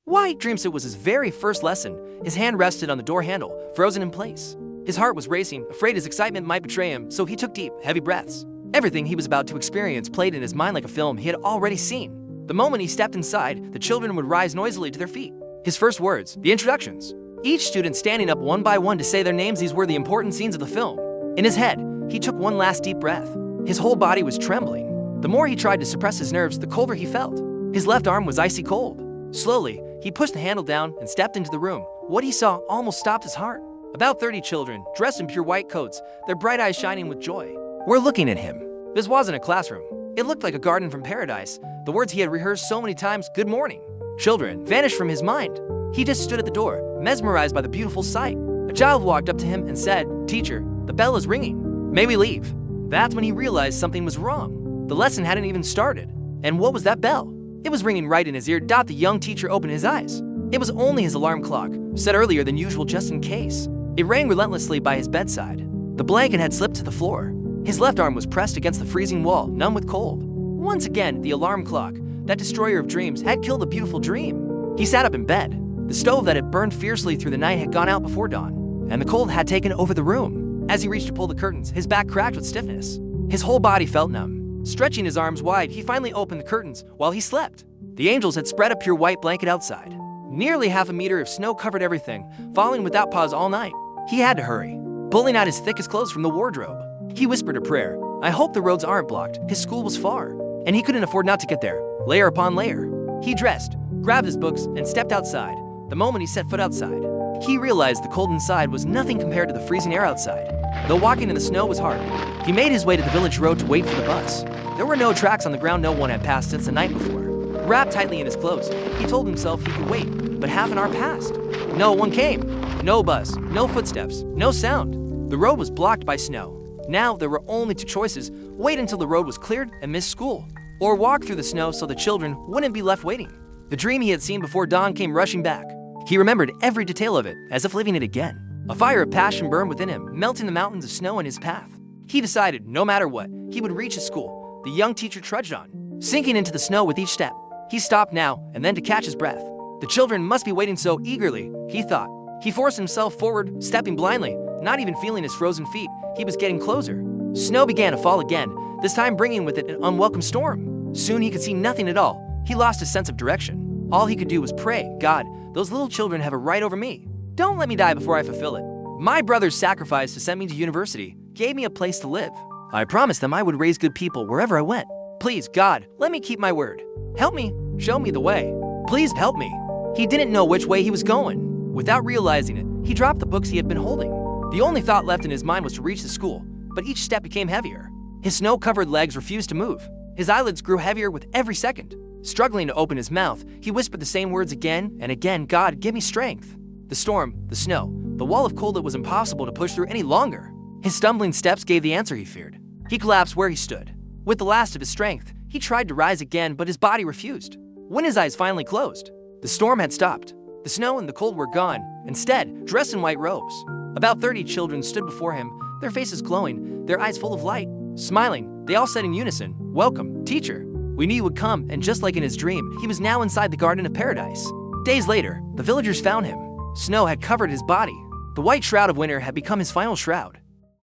White dreams it was his very first lesson. His hand rested on the door handle, frozen in place. His heart was racing, afraid his excitement might betray him, so he took deep, heavy breaths. Everything he was about to experience played in his mind like a film he had already seen. The moment he stepped inside, the children would rise noisily to their feet. His first words, the introductions. Each student standing up one by one to say their names. These were the important scenes of the film. In his head, he took one last deep breath. His whole body was trembling. The more he tried to suppress his nerves, the colder he felt. His left arm was icy cold. Slowly, he pushed the handle down and stepped into the room. What he saw almost stopped his heart. About 30 children, dressed in pure white coats, their bright eyes shining with joy, were looking at him. This wasn't a classroom. It looked like a garden from paradise. The words he had rehearsed so many times, "Good morning, children," vanished from his mind. He just stood at the door, mesmerized by the beautiful sight. A child walked up to him and said, "Teacher, the bell is ringing. May we leave?" That's when he realized something was wrong. The lesson hadn't even started. And what was that bell? It was ringing right in his ear. The young teacher opened his eyes. It was only his alarm clock, set earlier than usual just in case. It rang relentlessly by his bedside. The blanket had slipped to the floor. His left arm was pressed against the freezing wall, numb with cold. Once again, the alarm clock, that destroyer of dreams, had killed a beautiful dream. He sat up in bed. The stove that had burned fiercely through the night had gone out before dawn, and the cold had taken over the room. As he reached to pull the curtains, his back cracked with stiffness. His whole body felt numb. Stretching his arms wide, he finally opened the curtains while he slept. The angels had spread a pure white blanket outside. Nearly half a meter of snow covered everything, falling without pause all night. He had to hurry, pulling out his thickest clothes from the wardrobe. He whispered a prayer. I hope the roads aren't blocked. His school was far, and he couldn't afford not to get there, layer upon layer. He dressed, grabbed his books, and stepped outside. The moment he set foot outside, he realized the cold inside was nothing compared to the freezing air outside. Though walking in the snow was hard, he made his way to the village road to wait for the bus. There were no tracks on the ground. No one had passed since the night before. Wrapped tightly in his clothes, he told himself he could wait, but half an hour passed. No one came. No bus, no footsteps, no sound. The road was blocked by snow. Now there were only two choices: wait until the road was cleared and miss school, or walk through the snow so the children wouldn't be left waiting. The dream he had seen before dawn came rushing back. He remembered every detail of it, as if living it again. A fire of passion burned within him, melting the mountains of snow in his path. He decided, no matter what, he would reach his school. The young teacher trudged on, sinking into the snow with each step. He stopped now and then to catch his breath. The children must be waiting so eagerly, he thought. He forced himself forward, stepping blindly, not even feeling his frozen feet. He was getting closer. Snow began to fall again, this time bringing with it an unwelcome storm. Soon he could see nothing at all. He lost his sense of direction. All he could do was pray, God, those little children have a right over me. Don't let me die before I fulfill it. My brother's sacrifice to send me to university gave me a place to live. I promised them I would raise good people wherever I went. Please, God, let me keep my word. Help me, show me the way. Please help me. He didn't know which way he was going. Without realizing it, he dropped the books he had been holding. The only thought left in his mind was to reach the school, but each step became heavier. His snow-covered legs refused to move. His eyelids grew heavier with every second. Struggling to open his mouth, he whispered the same words again and again, God, give me strength. The storm, the snow, the wall of cold it was impossible to push through any longer. His stumbling steps gave the answer he feared. He collapsed where he stood. With the last of his strength, he tried to rise again, but his body refused. When his eyes finally closed, the storm had stopped. The snow and the cold were gone. Instead, dressed in white robes, about 30 children stood before him, their faces glowing, their eyes full of light. Smiling, they all said in unison, Welcome, teacher. We knew you would come, and just like in his dream, he was now inside the Garden of Paradise. Days later, the villagers found him. Snow had covered his body. The white shroud of winter had become his final shroud.